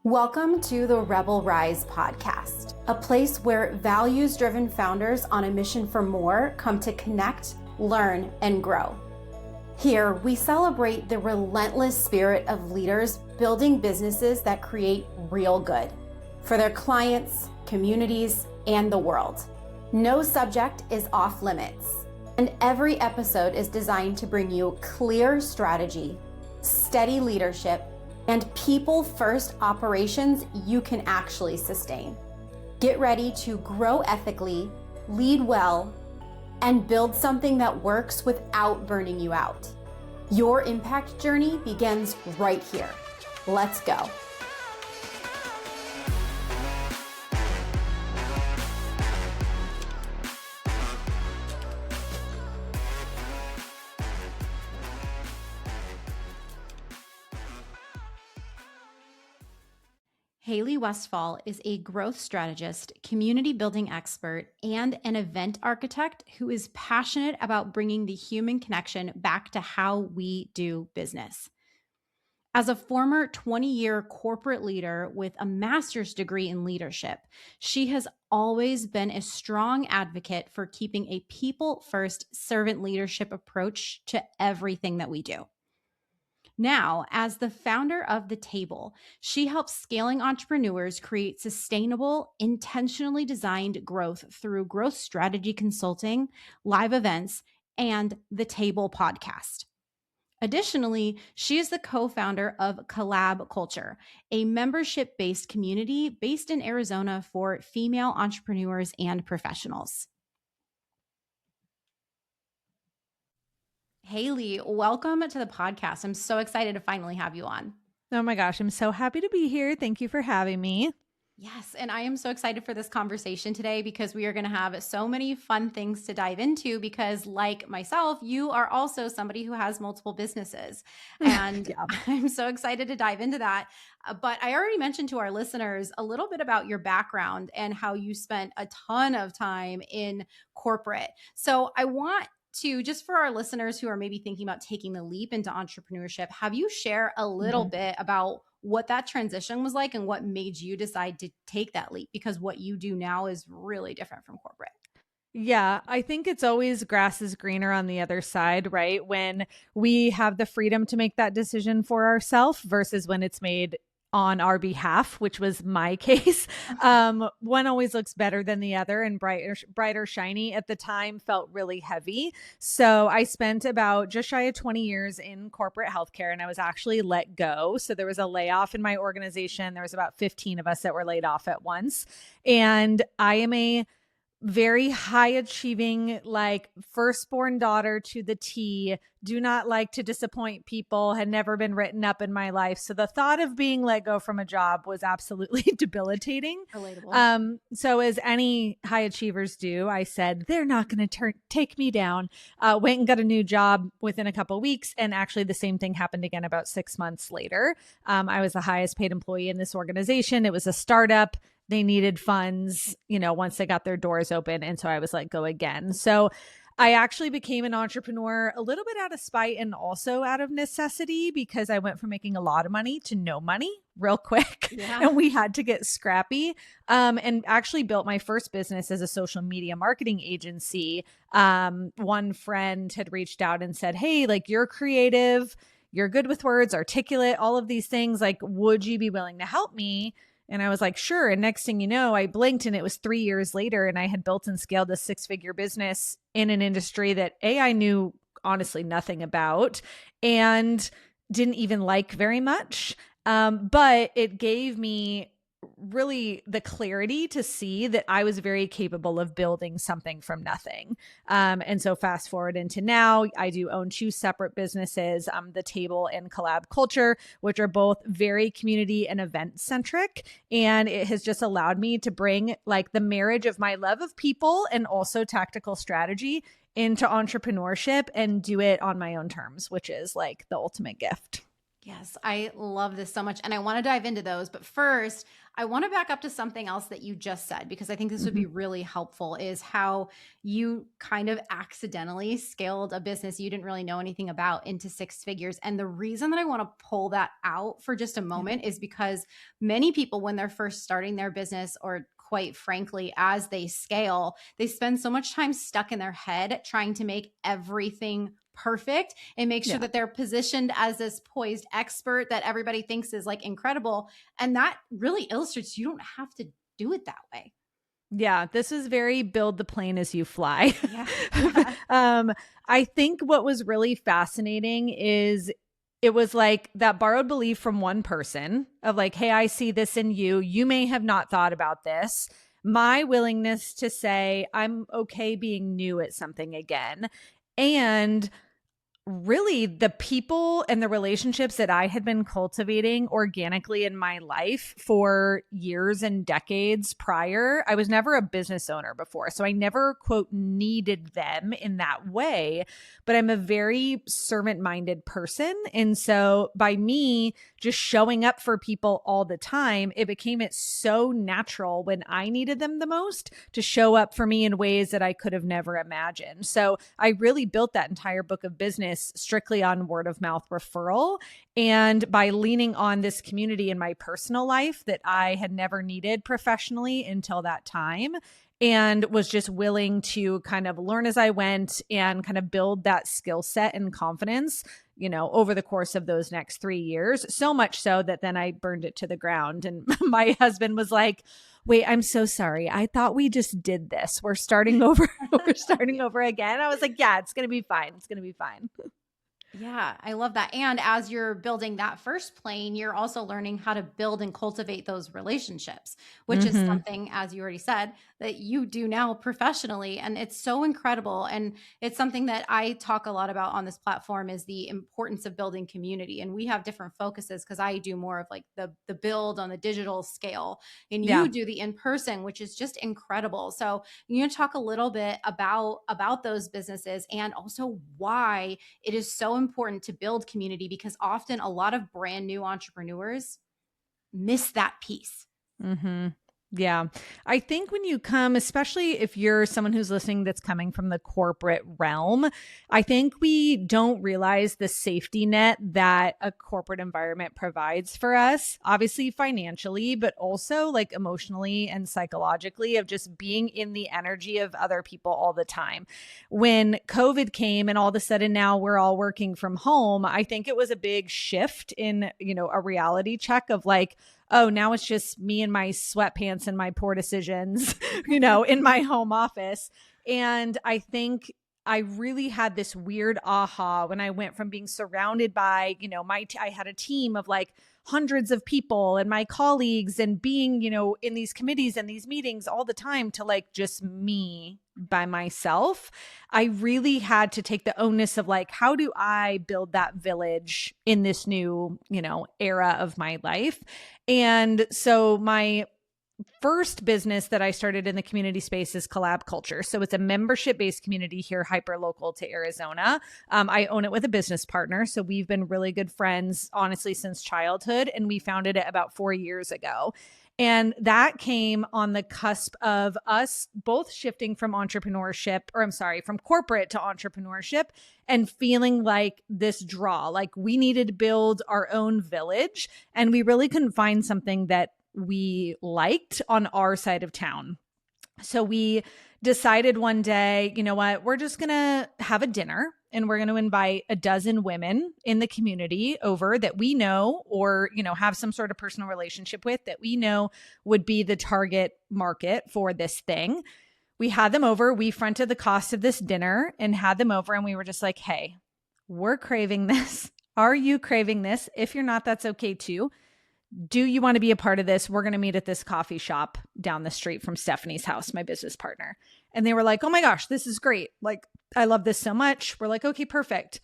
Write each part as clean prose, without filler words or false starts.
Welcome to the Rebel Rise podcast, a place where values-driven founders on a mission for more come to connect, learn, and grow. Here, we celebrate the relentless spirit of leaders building businesses that create real good for their clients, communities, and the world. No subject is off limits, and every episode is designed to bring you clear strategy, steady leadership, and people-first operations you can actually sustain. Get ready to grow ethically, lead well, and build something that works without burning you out. Your impact journey begins right here. Let's go. Haley Westfall is a growth strategist, community building expert, and an event architect who is passionate about bringing the human connection back to how we do business. As a former 20-year corporate leader with a master's degree in leadership, she has always been a strong advocate for keeping a people-first servant leadership approach to everything that we do. Now, as the founder of The Table, she helps scaling entrepreneurs create sustainable, intentionally designed growth through growth strategy consulting, live events, and The Table podcast. Additionally, she is the co-founder of Collab Culture, a membership-based community based in Arizona for female entrepreneurs and professionals. Haley, welcome to the podcast. I'm so excited to finally have you on. Oh my gosh, I'm so happy to be here. Thank you for having me. Yes, and I am so excited for this conversation today because we are going to have so many fun things to dive into because, like myself, you are also somebody who has multiple businesses. And yeah. I'm so excited to dive into that. But I already mentioned to our listeners a little bit about your background and how you spent a ton of time in corporate. So I want to, just for our listeners who are maybe thinking about taking the leap into entrepreneurship, have you share a little bit about what that transition was like and what made you decide to take that leap? Because what you do now is really different from corporate. Yeah, I think it's always grass is greener on the other side, right? When we have the freedom to make that decision for ourselves versus when it's made on our behalf, which was my case. One always looks better than the other, and brighter, shiny. At the time felt really heavy. So I spent about just shy of 20 years in corporate healthcare, and I was actually let go. So there was a layoff in my organization. There was about 15 of us that were laid off at once. And I am a very high achieving, like firstborn daughter to the T, do not like to disappoint people, had never been written up in my life. So the thought of being let go from a job was absolutely debilitating. Relatable. So as any high achievers do, I said, they're not going to take me down. Went and got a new job within a couple of weeks. And actually the same thing happened again about 6 months later. I was the highest paid employee in this organization. It was a startup. They needed funds, once they got their doors open. And so I was let go again. So I actually became an entrepreneur a little bit out of spite and also out of necessity because I went from making a lot of money to no money real quick. Yeah. And we had to get scrappy, and actually built my first business as a social media marketing agency. One friend had reached out and said, hey, like you're creative, you're good with words, articulate, all of these things. Like, would you be willing to help me? And I was like, sure. And next thing you know, I blinked and it was 3 years later and I had built and scaled a 6-figure business in an industry that I knew honestly nothing about and didn't even like very much. But it gave me really the clarity to see that I was very capable of building something from nothing. And so fast forward into now, I do own 2 separate businesses, The Table and Collab Culture, which are both very community and event centric. And it has just allowed me to bring like the marriage of my love of people and also tactical strategy into entrepreneurship and do it on my own terms, which is like the ultimate gift. Yes, I love this so much. And I want to dive into those. But first, I want to back up to something else that you just said, because I think this would Mhm. be really helpful, is how you kind of accidentally scaled a business you didn't really know anything about into six figures. And the reason that I want to pull that out for just a Yeah. moment is because many people, when they're first starting their business, or quite frankly, as they scale, they spend so much time stuck in their head trying to make everything perfect and make sure Yeah. that they're positioned as this poised expert that everybody thinks is like incredible. And that really illustrates you don't have to do it that way. Yeah, this is very build the plane as you fly. Yeah. Yeah. um, I think what was really fascinating is it was like that borrowed belief from one person of like, hey, I see this in you. You may have not thought about this. My willingness to say, I'm okay being new at something again. And really the people and the relationships that I had been cultivating organically in my life for years and decades prior. I was never a business owner before, so I never, quote, needed them in that way, but I'm a very servant-minded person. And so by me just showing up for people all the time, it became it so natural when I needed them the most to show up for me in ways that I could have never imagined. So I really built that entire book of business strictly on word of mouth referral. And by leaning on this community in my personal life that I had never needed professionally until that time, and was just willing to kind of learn as I went and kind of build that skill set and confidence, over the course of those next 3 years. So much so that then I burned it to the ground. And my husband was like, wait, I'm so sorry. I thought we just did this. We're starting over. We're starting Yeah. over again. I was like, yeah, it's going to be fine. It's going to be fine. Yeah, I love that. And as you're building that first plane, you're also learning how to build and cultivate those relationships, which is Mm-hmm. something, as you already said, that you do now professionally. And it's so incredible. And it's something that I talk a lot about on this platform, is the importance of building community. And we have different focuses, because I do more of like the build on the digital scale, and Yeah. you do the in person, which is just incredible. So you talk a little bit about those businesses, and also why it is so important to build community, because often a lot of brand new entrepreneurs miss that piece. Mm-hmm. Yeah. I think when you come, especially if you're someone who's listening that's coming from the corporate realm, I think we don't realize the safety net that a corporate environment provides for us, obviously financially, but also like emotionally and psychologically, of just being in the energy of other people all the time. When COVID came and all of a sudden now we're all working from home, I think it was a big shift in, a reality check of like, oh, now it's just me and my sweatpants and my poor decisions, in my home office. And I think I really had this weird aha when I went from being surrounded by, I had a team of like hundreds of people and my colleagues and being, in these committees and these meetings all the time, to like just me by myself. I really had to take the onus of like, how do I build that village in this new, era of my life? And so my first business that I started in the community space is Collab Culture. So it's a membership based community here, hyper local to Arizona. I own it with a business partner. So we've been really good friends, honestly, since childhood. And we founded it about 4 years ago. And that came on the cusp of us both shifting from from corporate to entrepreneurship, and feeling like this draw, like we needed to build our own village. And we really couldn't find something that we liked on our side of town. So we decided one day, you know what, we're just going to have a dinner and we're going to invite a dozen women in the community over that we know, or, have some sort of personal relationship with, that we know would be the target market for this thing. We had them over. We fronted the cost of this dinner and had them over. And we were just like, hey, we're craving this. Are you craving this? If you're not, that's okay too. Do you want to be a part of this? We're going to meet at this coffee shop down the street from Stephanie's house, my business partner. And they were like, oh my gosh, this is great. Like, I love this so much. We're like, okay, perfect.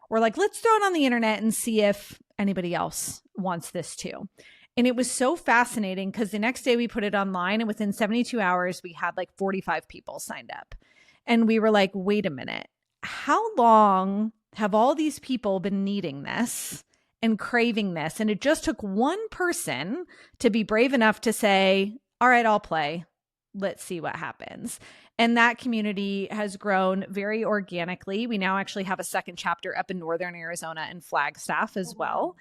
We're like, let's throw it on the internet and see if anybody else wants this too. And it was so fascinating because the next day we put it online, and within 72 hours, we had like 45 people signed up. And we were like, wait a minute, how long have all these people been needing this? and craving this. And it just took one person to be brave enough to say, all right, I'll play. Let's see what happens. And that community has grown very organically. We now actually have a second chapter up in Northern Arizona and Flagstaff as well.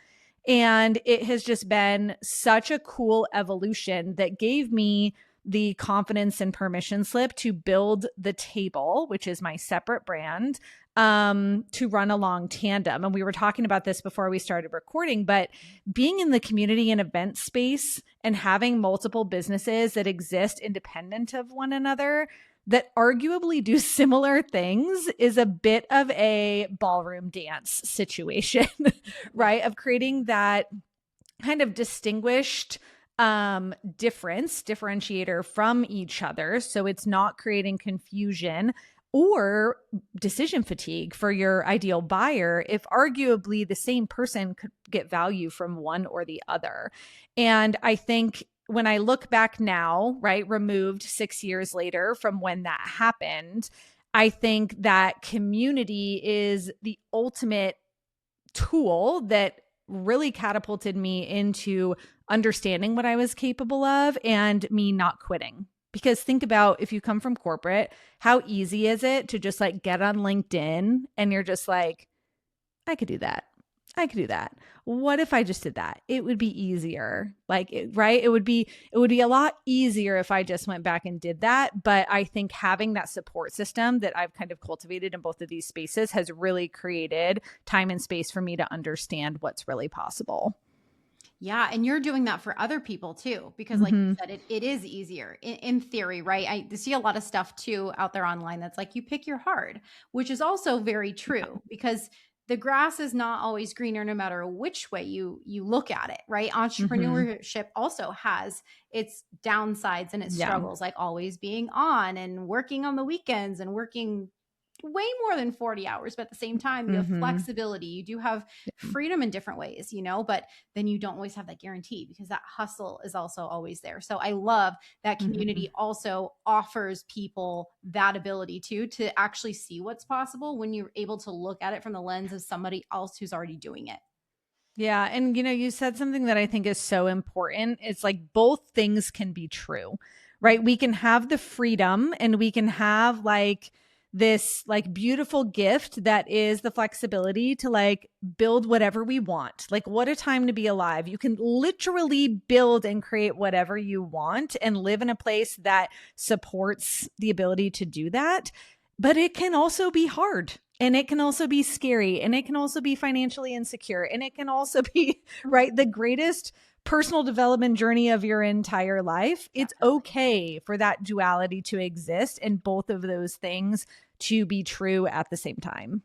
And it has just been such a cool evolution that gave me the confidence and permission slip to build the table, which is my separate brand, to run along tandem. And we were talking about this before we started recording, but being in the community and event space and having multiple businesses that exist independent of one another that arguably do similar things is a bit of a ballroom dance situation, right? Of creating that kind of distinguished differentiator from each other. So it's not creating confusion or decision fatigue for your ideal buyer if arguably the same person could get value from one or the other. And I think when I look back now, right, removed 6 years later from when that happened, I think that community is the ultimate tool that really catapulted me into understanding what I was capable of and me not quitting. Because think about if you come from corporate, how easy is it to just like get on LinkedIn and you're just like, I could do that. I could do that. What if I just did that? It would be easier. Right? It would be a lot easier if I just went back and did that. But I think having that support system that I've kind of cultivated in both of these spaces has really created time and space for me to understand what's really possible. Yeah. And you're doing that for other people too, because like you said, it is easier in theory, right? I see a lot of stuff too out there online that's like, you pick your hard, which is also very true because the grass is not always greener no matter which way you look at it, right? Entrepreneurship also has its downsides and its struggles, like always being on and working on the weekends and working way more than 40 hours, but at the same time, you have flexibility. You do have freedom in different ways, but then you don't always have that guarantee because that hustle is also always there. So I love that community also offers people that ability to actually see what's possible when you're able to look at it from the lens of somebody else who's already doing it. Yeah. And, you said something that I think is so important. It's like both things can be true, right? We can have the freedom and we can have like this like beautiful gift that is the flexibility to like build whatever we want. Like what a time to be alive. You can literally build and create whatever you want and live in a place that supports the ability to do that. But it can also be hard. And it can also be scary. And it can also be financially insecure. And it can also be, right, the greatest personal development journey of your entire life. It's okay for that duality to exist and both of those things to be true at the same time.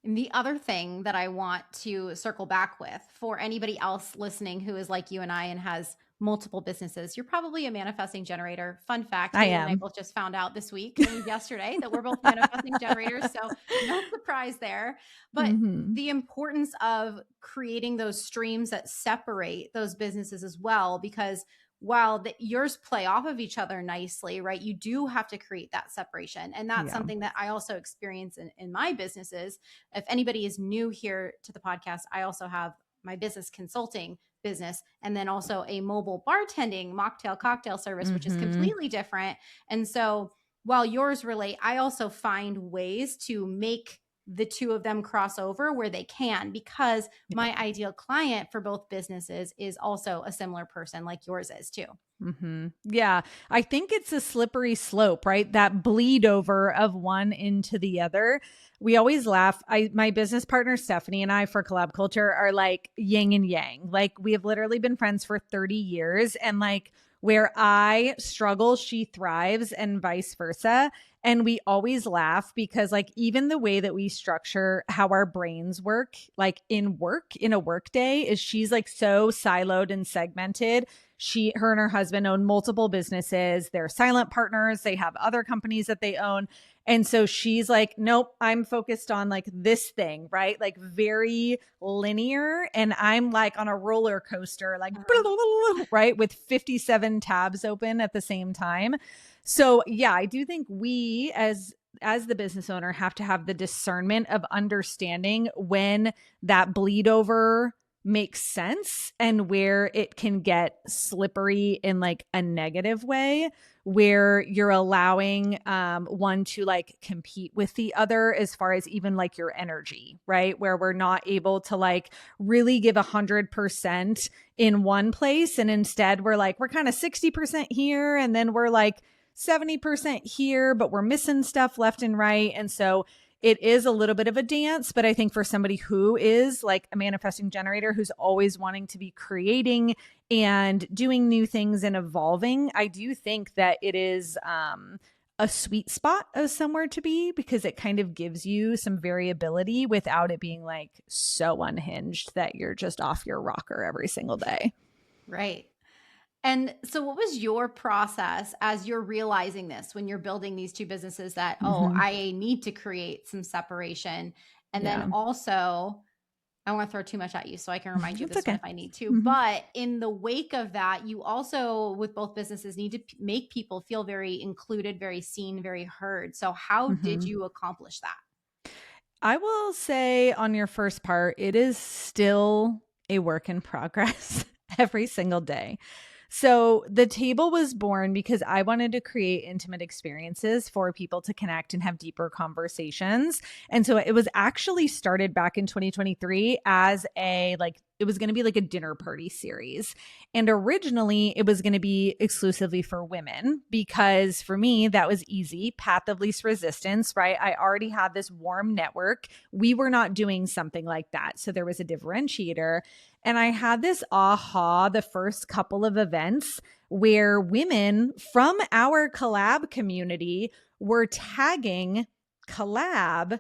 And the other thing that I want to circle back with for anybody else listening who is like you and I and has multiple businesses, you're probably a manifesting generator. Fun fact, I Haley am. and I both just found out this week and yesterday that we're both manifesting generators. So no surprise there. But the importance of creating those streams that separate those businesses as well, because while yours play off of each other nicely, right? You do have to create that separation. And that's something that I also experience in my businesses. If anybody is new here to the podcast, I also have my business consulting business and then also a mobile bartending mocktail cocktail service, which is completely different. And so while yours relate, I also find ways to make the two of them cross over where they can, because my ideal client for both businesses is also a similar person like yours is too. Yeah. I think it's a slippery slope, right? That bleed over of one into the other. We always laugh. My business partner, Stephanie, and I for Collab Culture are like yin and yang. Like we have literally been friends for 30 years and like where I struggle, she thrives and vice versa. And we always laugh because like even the way that we structure how our brains work, like in a work day is she's like so siloed and segmented. Her and her husband own multiple businesses. They're silent partners. They have other companies that they own. And so she's like, nope, I'm focused on like this thing, right? Like very linear. And I'm like on a roller coaster, like, right? With 57 tabs open at the same time. So yeah, I do think we as as the business owner, have to have the discernment of understanding when that bleed over makes sense and where it can get slippery in like a negative way, where you're allowing one to like compete with the other as far as even like your energy, right? Where we're not able to like really give 100% in one place. And instead we're like, we're kind of 60% here. And then we're like 70% here, but we're missing stuff left and right. And so it is a little bit of a dance, but I think for somebody who is like a manifesting generator who's always wanting to be creating and doing new things and evolving, I do think that it is a sweet spot of somewhere to be, because it kind of gives you some variability without it being like so unhinged that you're just off your rocker every single day. Right. And so what was your process as you're realizing this when you're building these two businesses that, oh, I need to create some separation? And then also, I don't want to throw too much at you, so I can remind you of this one if I need to. But in the wake of that, you also, with both businesses, need to make people feel very included, very seen, very heard. So how did you accomplish that? I will say on your first part, it is still a work in progress every single day. So the table was born because I wanted to create intimate experiences for people to connect and have deeper conversations. And so it was actually started back in 2023 as it was going to be like a dinner party series. And originally it was going to be exclusively for women, because for me, that was easy, path of least resistance, right? I already had this warm network. We were not doing something like that. So there was a differentiator. And I had this aha the first couple of events where women from our collab community were tagging collab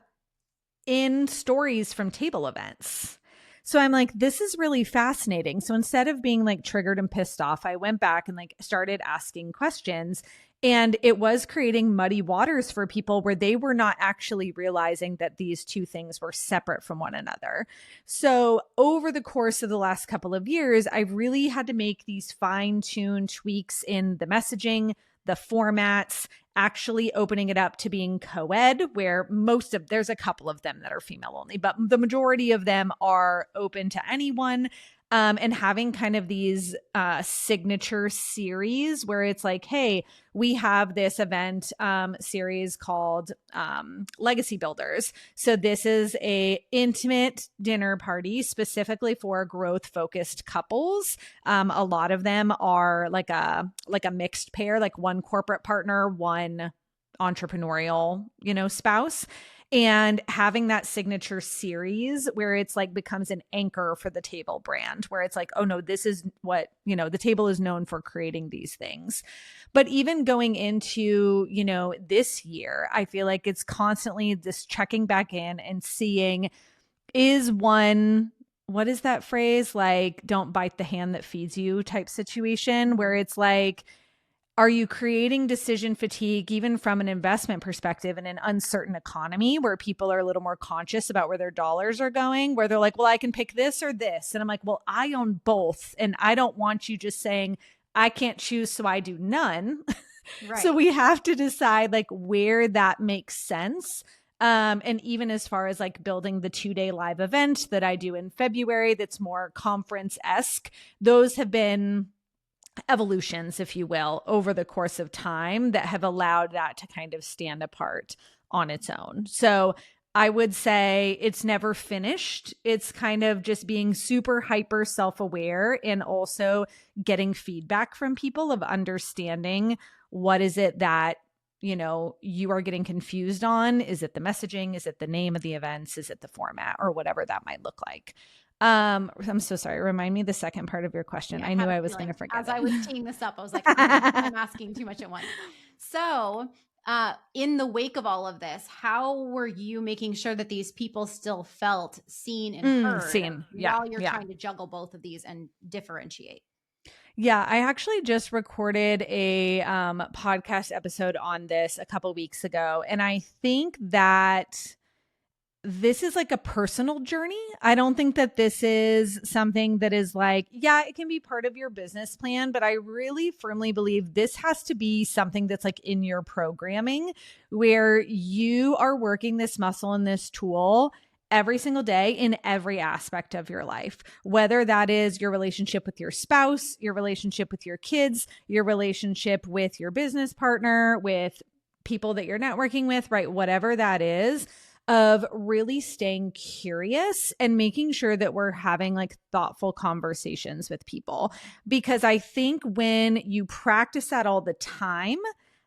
in stories from table events. So I'm like, this is really fascinating. So instead of being like triggered and pissed off, I went back and like started asking questions. And it was creating muddy waters for people where they were not actually realizing that these two things were separate from one another. So over the course of the last couple of years, I've really had to make these fine-tuned tweaks in the messaging, the formats, actually opening it up to being co-ed, where there's a couple of them that are female only, but the majority of them are open to anyone. And having kind of these signature series where it's like, hey, we have this event series called Legacy Builders. So this is a intimate dinner party specifically for growth focused couples. A lot of them are like a mixed pair, like one corporate partner, one entrepreneurial, spouse. And having that signature series where it's like becomes an anchor for the table brand, where it's like, oh no, this is what, the table is known for creating these things. But even going into, this year, I feel like it's constantly this checking back in and seeing, what is that phrase? Like, don't bite the hand that feeds you type situation, where it's like, are you creating decision fatigue even from an investment perspective in an uncertain economy where people are a little more conscious about where their dollars are going, where they're like, well, I can pick this or this. And I'm like, well, I own both. And I don't want you just saying, I can't choose, so I do none. Right. So we have to decide like where that makes sense. And even as far as like building the 2-day live event that I do in February, that's more conference-esque, those have been evolutions, if you will, over the course of time that have allowed that to kind of stand apart on its own. So I would say it's never finished. It's kind of just being super hyper self-aware and also getting feedback from people of understanding what is it that you are getting confused on. Is it the messaging? Is it the name of the events? Is it the format, or whatever that might look like? I'm so sorry. Remind me the second part of your question. Yeah, I knew I was going to forget. As I was teeing this up, I was like, I'm asking too much at once. So, in the wake of all of this, how were you making sure that these people still felt seen and heard while you're trying to juggle both of these and differentiate? Yeah, I actually just recorded a podcast episode on this a couple weeks ago. And I think that this is like a personal journey. I don't think that this is something that is like, yeah, it can be part of your business plan, but I really firmly believe this has to be something that's like in your programming where you are working this muscle and this tool every single day in every aspect of your life, whether that is your relationship with your spouse, your relationship with your kids, your relationship with your business partner, with people that you're networking with, right? Whatever that is, of really staying curious and making sure that we're having like thoughtful conversations with people. Because I think when you practice that all the time,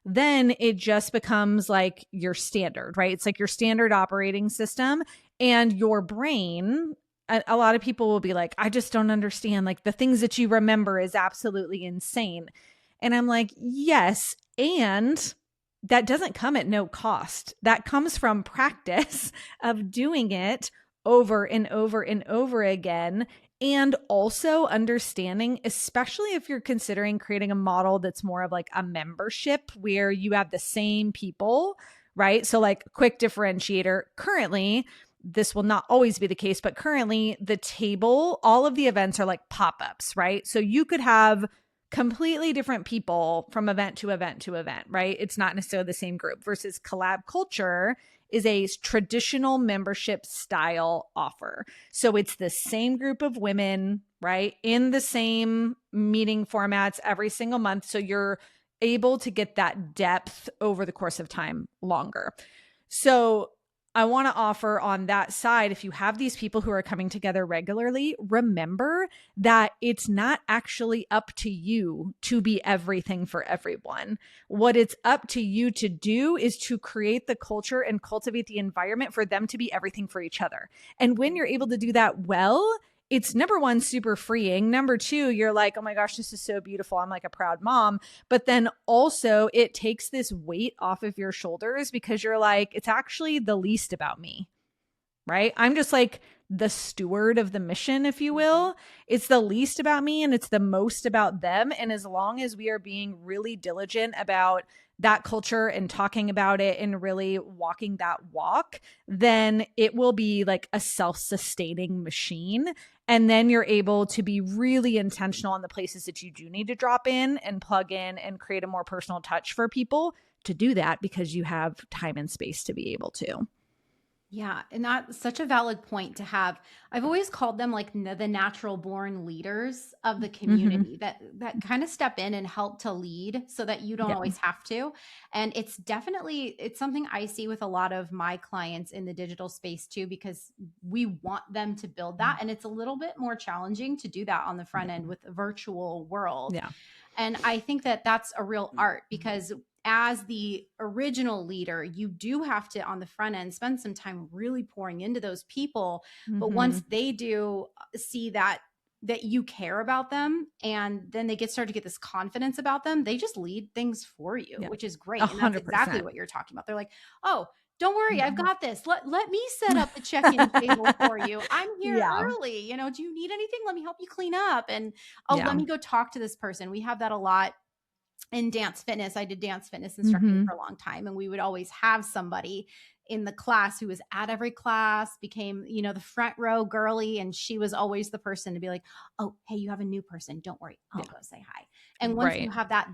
then it just becomes like your standard, right? It's like your standard operating system, and your brain. A lot of people will be like, I just don't understand. Like the things that you remember is absolutely insane. And I'm like, yes. And that doesn't come at no cost. That comes from practice of doing it over and over and over again. And also understanding, especially if you're considering creating a model that's more of like a membership where you have the same people, right? So, like, quick differentiator currently, this will not always be the case, but currently the table, all of the events are like pop-ups, right? So you could have completely different people from event to event to event, right? It's not necessarily the same group versus Collab Culture is a traditional membership style offer. So it's the same group of women, right? In the same meeting formats every single month. So you're able to get that depth over the course of time longer. So I want to offer on that side, if you have these people who are coming together regularly, remember that it's not actually up to you to be everything for everyone. What it's up to you to do is to create the culture and cultivate the environment for them to be everything for each other. And when you're able to do that well, it's number one, super freeing. Number two, you're like, oh my gosh, this is so beautiful. I'm like a proud mom. But then also it takes this weight off of your shoulders because you're like, it's actually the least about me, right? I'm just like the steward of the mission, if you will. It's the least about me and it's the most about them. And as long as we are being really diligent about that culture and talking about it and really walking that walk, then it will be like a self-sustaining machine. And then you're able to be really intentional on the places that you do need to drop in and plug in and create a more personal touch for people to do that because you have time and space to be able to. Yeah, and that's such a valid point to have. I've always called them like the natural born leaders of the Mm-hmm. community that kind of step in and help to lead so that you don't Yeah. always have to. And it's something I see with a lot of my clients in the digital space too, because we want them to build that. And it's a little bit more challenging to do that on the front end with the virtual world. Yeah. And I think that that's a real art because as the original leader, you do have to, on the front end, spend some time really pouring into those people. But Mm-hmm. once they do see that you care about them and then they start to get this confidence about them, they just lead things for you, Yeah. which is A great. And that's hundred exactly percent. what you're talking about. They're like, oh, don't worry, I've Mhm. got this. Let me set up the check-in table for you. I'm here Yeah. early. Do you need anything? Let me help you clean up. And oh, let Yeah. me go talk to this person. We have that a lot in dance fitness. I did dance fitness instructing Mm-hmm. for a long time, and we would always have somebody in the class who was at every class, became, the front row girly, and she was always the person to be like, "Oh, hey, you have a new person. Don't worry. I'll Yeah. go say hi." And once you Right. have that,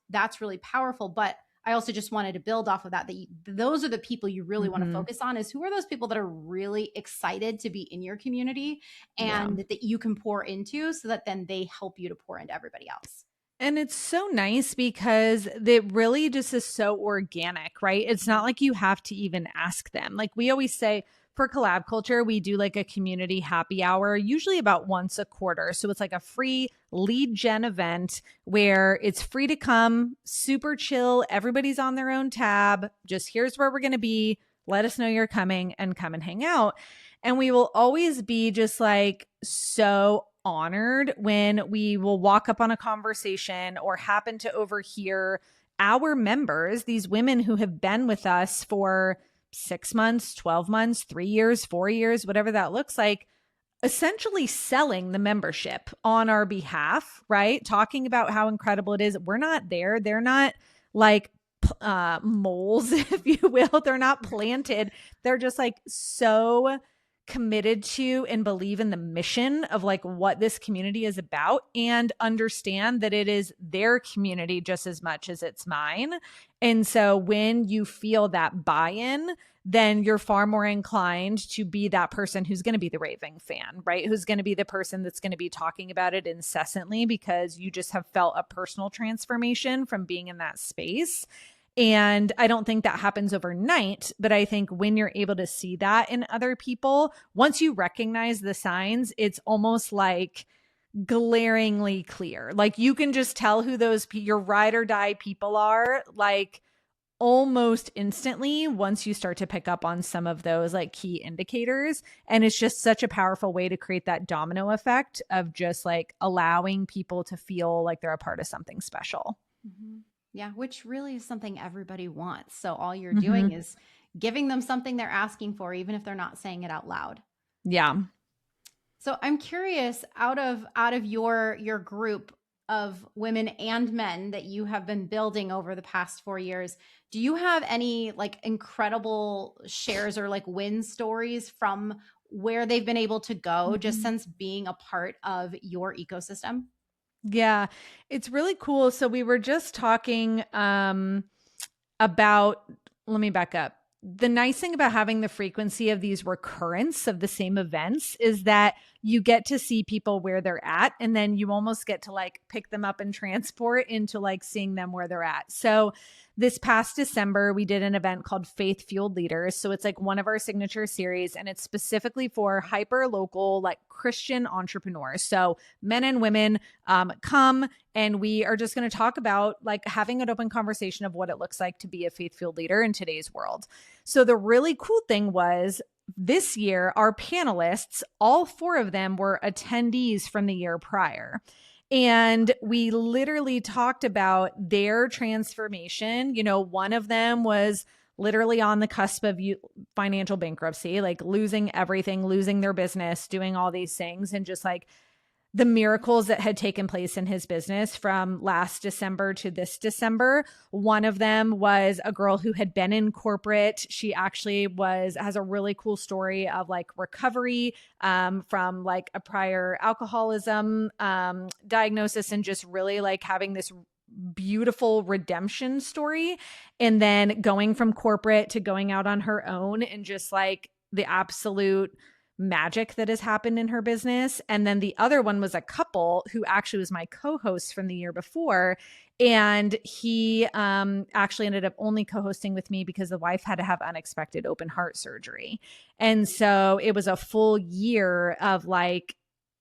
that's really powerful, but I also just wanted to build off of that those are the people you really want to Mm-hmm. focus on, is who are those people that are really excited to be in your community Yeah. and that you can pour into so that then they help you to pour into everybody else. And it's so nice because it really just is so organic, right? It's not like you have to even ask them. Like we always say for Collab Culture, we do like a community happy hour, usually about once a quarter. So it's like a free lead gen event where it's free to come, super chill. Everybody's on their own tab. Just here's where we're going to be. Let us know you're coming and come and hang out. And we will always be just like so honored when we will walk up on a conversation or happen to overhear our members, these women who have been with us for 6 months, 12 months, 3 years, 4 years, whatever that looks like, essentially selling the membership on our behalf, right? Talking about how incredible it is. We're not there. They're not like moles, if you will. They're not planted. They're just like so committed to and believe in the mission of like what this community is about, and understand that it is their community just as much as it's mine. And so when you feel that buy-in, then you're far more inclined to be that person who's going to be the raving fan, right? Who's going to be the person that's going to be talking about it incessantly because you just have felt a personal transformation from being in that space. And I don't think that happens overnight, but I think when you're able to see that in other people, once you recognize the signs, it's almost like glaringly clear. Like you can just tell who those your ride or die people are, like almost instantly once you start to pick up on some of those like key indicators. And it's just such a powerful way to create that domino effect of just like allowing people to feel like they're a part of something special. Mm-hmm. Yeah, which really is something everybody wants. So all you're doing is giving them something they're asking for, even if they're not saying it out loud. Yeah. So I'm curious, out of your group of women and men that you have been building over the past 4 years, do you have any like incredible shares or like win stories from where they've been able to go just since being a part of your ecosystem? Yeah, it's really cool. So we were just talking about, let me back up. The nice thing about having the frequency of these recurrence of the same events is that you get to see people where they're at, and then you almost get to like pick them up and transport into like seeing them where they're at. So this past December, we did an event called Faith Fueled Leaders. So it's like one of our signature series, and it's specifically for hyper local, like Christian entrepreneurs. So men and women come, and we are just going to talk about like having an open conversation of what it looks like to be a faith fueled leader in today's world. So the really cool thing was this year, our panelists, all 4 of them were attendees from the year prior. And we literally talked about their transformation. You know, one of them was literally on the cusp of financial bankruptcy, like losing everything, losing their business, doing all these things, and just like the miracles that had taken place in his business from last December to this December. One of them was a girl who had been in corporate. She actually has a really cool story of like recovery from like a prior alcoholism diagnosis, and just really like having this beautiful redemption story. And then going from corporate to going out on her own, and just like the absolute magic that has happened in her business. And then the other one was a couple who actually was my co-host from the year before. And he actually ended up only co-hosting with me because the wife had to have unexpected open heart surgery. And so it was a full year of like,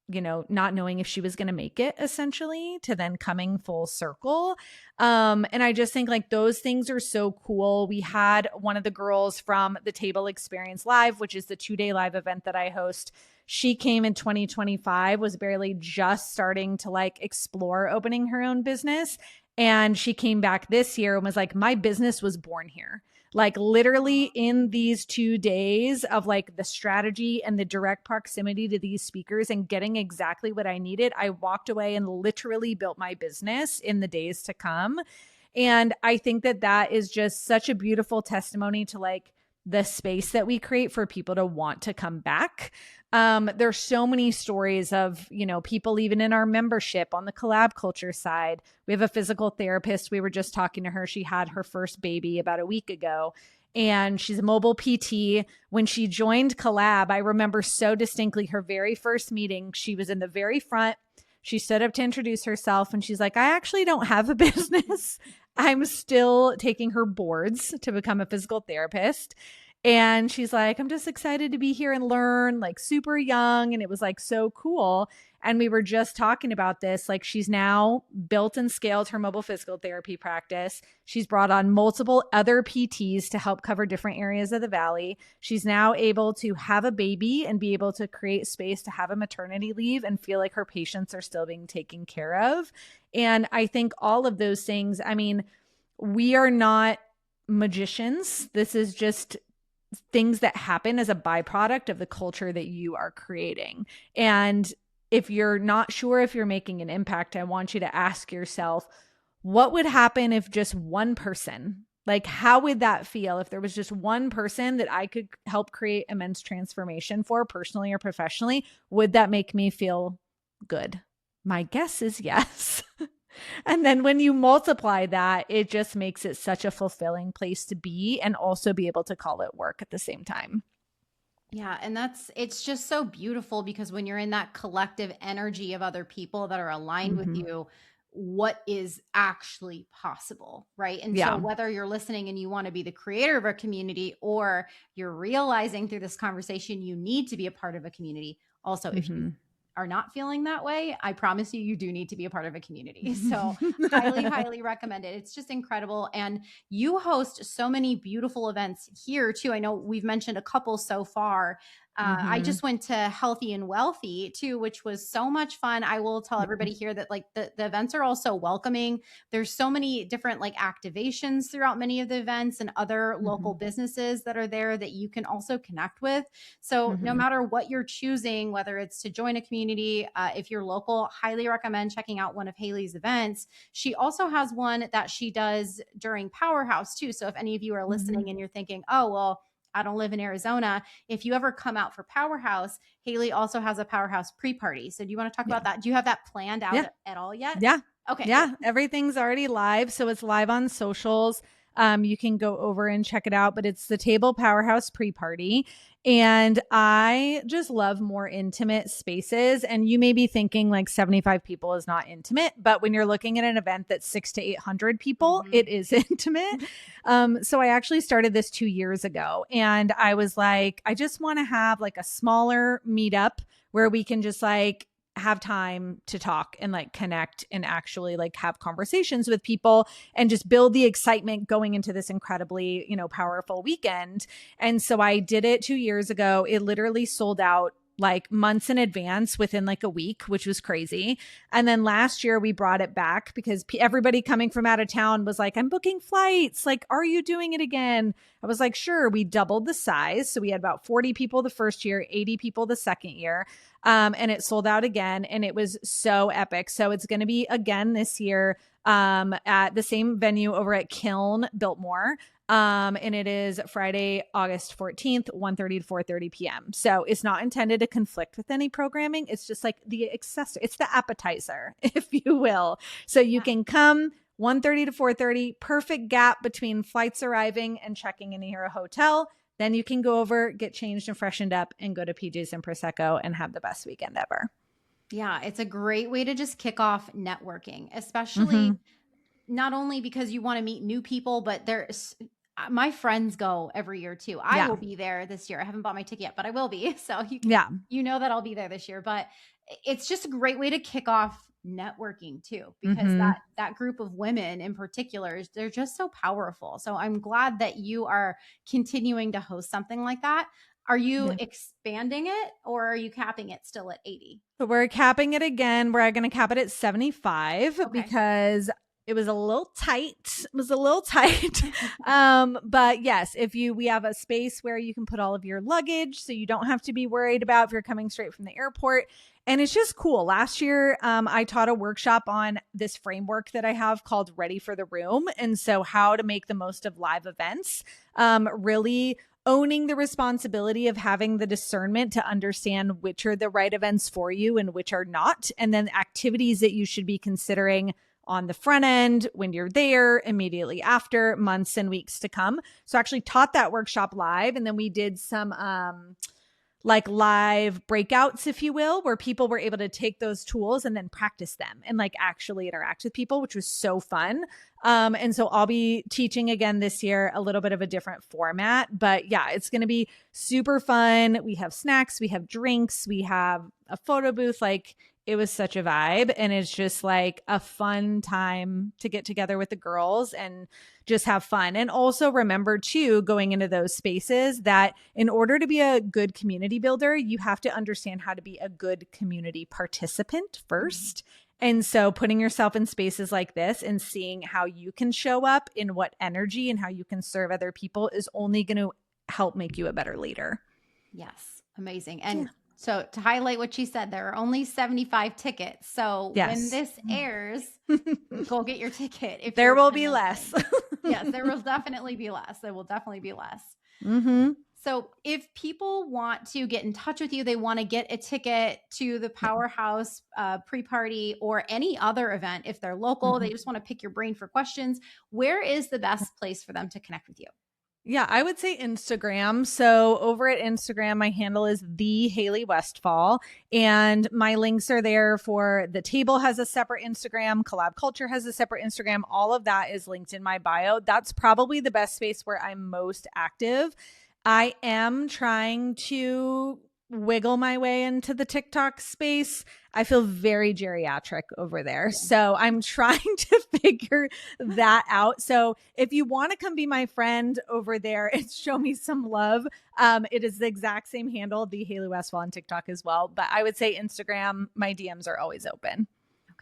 you know, not knowing if she was going to make it, essentially, to then coming full circle. And I just think like those things are so cool. We had one of the girls from the Table Experience Live, which is the 2-day live event that I host. She came in 2025, was barely just starting to like explore opening her own business. And she came back this year and was like, my business was born here. Like literally in these 2 days of like the strategy and the direct proximity to these speakers and getting exactly what I needed, I walked away and literally built my business in the days to come. And I think that that is just such a beautiful testimony to like the space that we create for people to want to come back. There's so many stories of, you know, people even in our membership on the Collab Culture side. We have a physical therapist. We were just talking to her. She had her first baby about a week ago, and she's a mobile PT. When she joined Collab, I remember so distinctly her very first meeting. She was in the very front. She stood up to introduce herself, and she's like, I actually don't have a business. I'm still taking her boards to become a physical therapist. And she's like, I'm just excited to be here and learn, like super young. And it was like so cool. And we were just talking about this. Like she's now built and scaled her mobile physical therapy practice. She's brought on multiple other PTs to help cover different areas of the valley. She's now able to have a baby and be able to create space to have a maternity leave and feel like her patients are still being taken care of. And I think all of those things, I mean, we are not magicians. This is just things that happen as a byproduct of the culture that you are creating. And if you're not sure if you're making an impact, I want you to ask yourself, what would happen if just one person Like, how would that feel if there was just one person that I could help create immense transformation for personally or professionally? Would that make me feel good? My guess is yes. And then when you multiply that, it just makes it such a fulfilling place to be and also be able to call it work at the same time. Yeah, and it's just so beautiful because when you're in that collective energy of other people that are aligned with Mm-hmm. you, what is actually possible, right? And so Yeah. whether you're listening and you want to be the creator of a community, or you're realizing through this conversation you need to be a part of a community. Also, if you Mm-hmm. are not feeling that way, I promise you, you do need to be a part of a community. So highly, highly recommend it. It's just incredible. And you host so many beautiful events here too. I know we've mentioned a couple so far. I Mm-hmm. just went to Healthy and Wealthy too, which was so much fun. I will tell Yeah. everybody here that like the events are also welcoming. There's so many different like activations throughout many of the events and other Mm-hmm. local businesses that are there that you can also connect with. So no Mm-hmm. matter what you're choosing, whether it's to join a community, if you're local, highly recommend checking out one of Haley's events. She also has one that she does during Powerhouse too. So if any of you are Mm-hmm. listening and you're thinking, oh, well, I don't live in Arizona. If you ever come out for Powerhouse, Haley also has a Powerhouse pre-party. So do you want to talk Yeah. about that? Do you have that planned out Yeah. at all yet? Yeah. Okay, good. Yeah. Everything's already live. So it's live on socials. You can go over and check it out, but it's the Table Powerhouse pre-party. And I just love more intimate spaces. And you may be thinking like 75 people is not intimate, but when you're looking at an event that's 600 to 800 people, Mhm. it is intimate. So I actually started this 2 years ago, and I was like, I just want to have like a smaller meetup where we can just like have time to talk and like connect and actually like have conversations with people and just build the excitement going into this incredibly, powerful weekend. And so I did it 2 years ago. It literally sold out like months in advance within like a week, which was crazy. And then last year we brought it back because everybody coming from out of town was like, I'm booking flights. Like, are you doing it again? I was like, sure. We doubled the size. So we had about 40 people the first year, 80 people the second year. And it sold out again, and it was so epic. So it's going to be again this year at the same venue over at Kiln Biltmore. And it is Friday, August 14th, 1:30 to 4:30 p.m. So it's not intended to conflict with any programming. It's just like the accessory. It's the appetizer, if you will. So you can come 1:30 to 4:30, perfect gap between flights arriving and checking into your hotel. Then you can go over, get changed and freshened up, and go to PJ's and Prosecco and have the best weekend ever. Yeah, it's a great way to just kick off networking, Mm-hmm. especially not only because you want to meet new people, but there's my friends go every year too. I Yeah. will be there this year. I haven't bought my ticket yet, but I will be. So Yeah. you know that I'll be there this year, but it's just a great way to kick off networking too, because Mm-hmm. that group of women in particular, they're just so powerful. So I'm glad that you are continuing to host something like that. Are you Yeah. expanding it, or are you capping it still at 80? So we're capping it again. We're going to cap it at 75 Okay. because it was a little tight. It was a little tight. But yes, we have a space where you can put all of your luggage, so you don't have to be worried about if you're coming straight from the airport. And it's just cool. Last year, I taught a workshop on this framework that I have called Ready for the Room. And so how to make the most of live events, really owning the responsibility of having the discernment to understand which are the right events for you and which are not. And then activities that you should be considering on the front end, when you're there, immediately after, months and weeks to come. So I actually taught that workshop live. And then we did some like live breakouts, if you will, where people were able to take those tools and then practice them and like actually interact with people, which was so fun. And so I'll be teaching again this year, a little bit of a different format, but yeah, it's going to be super fun. We have snacks, we have drinks, we have a photo booth. Like, it was such a vibe, and it's just like a fun time to get together with the girls and just have fun. And also remember too, going into those spaces, that in order to be a good community builder, you have to understand how to be a good community participant first. And so putting yourself in spaces like this and seeing how you can show up in what energy and how you can serve other people is only going to help make you a better leader. Yes. Amazing. And so to highlight what she said, there are only 75 tickets. So when Yes. this airs, go get your ticket. If There you're will be listening. less. Yes, there will definitely be less. There will definitely be less. Mm-hmm. So if people want to get in touch with you, they want to get a ticket to the Powerhouse pre-party or any other event, if they're local, Mm-hmm. they just want to pick your brain for questions, where is the best place for them to connect with you? Yeah, I would say Instagram. So over at Instagram, my handle is the Haley Westfall, and my links are there for the table has a separate Instagram, Collab Culture has a separate Instagram. All of that is linked in my bio. That's probably the best space where I'm most active. I am trying to wiggle my way into the TikTok space. I feel very geriatric over there. So I'm trying to figure that out. So if you want to come be my friend over there and show me some love, it is the exact same handle, the Haley Westfall on TikTok as well. But I would say Instagram, my DMs are always open.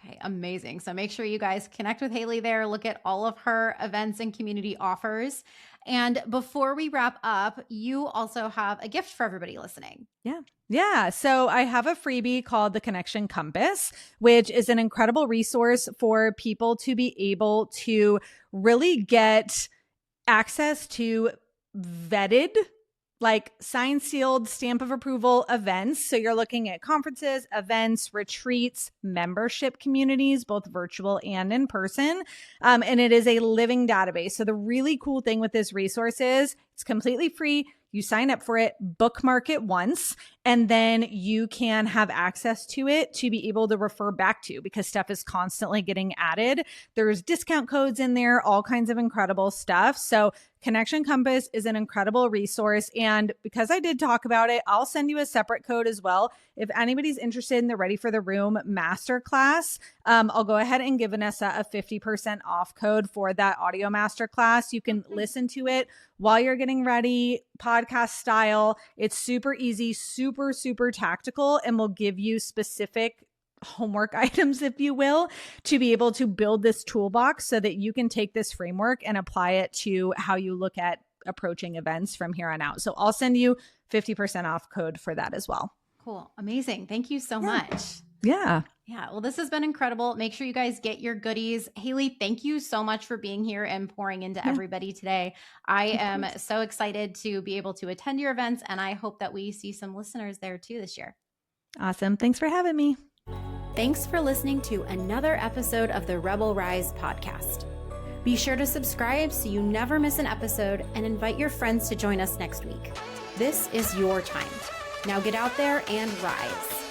Okay, amazing. So make sure you guys connect with Haley there, look at all of her events and community offers. And before we wrap up, you also have a gift for everybody listening. Yeah. So I have a freebie called the Connection Compass, which is an incredible resource for people to be able to really get access to vetted, like signed, sealed, stamp of approval events. So you're looking at conferences, events, retreats, membership communities, both virtual and in person. And it is a living database. So the really cool thing with this resource is it's completely free. You sign up for it, bookmark it once, and then you can have access to it to be able to refer back to, because stuff is constantly getting added. There's discount codes in there, all kinds of incredible stuff. So Connection Compass is an incredible resource. And because I did talk about it, I'll send you a separate code as well. If anybody's interested in the Ready for the Room masterclass, I'll go ahead and give Vanessa a 50% off code for that audio masterclass. You can listen to it while you're getting ready, podcast style. It's super easy, super, super tactical, and will give you specific homework items, if you will, to be able to build this toolbox so that you can take this framework and apply it to how you look at approaching events from here on out. So I'll send you 50% off code for that as well. Cool. Amazing. Thank you so much. Yeah. Yeah. Well, this has been incredible. Make sure you guys get your goodies. Haley, thank you so much for being here and pouring into everybody today. I am so excited to be able to attend your events, and I hope that we see some listeners there too this year. Awesome. Thanks for having me. Thanks for listening to another episode of the Rebel Rise podcast. Be sure to subscribe so you never miss an episode, and invite your friends to join us next week. This is your time. Now get out there and rise.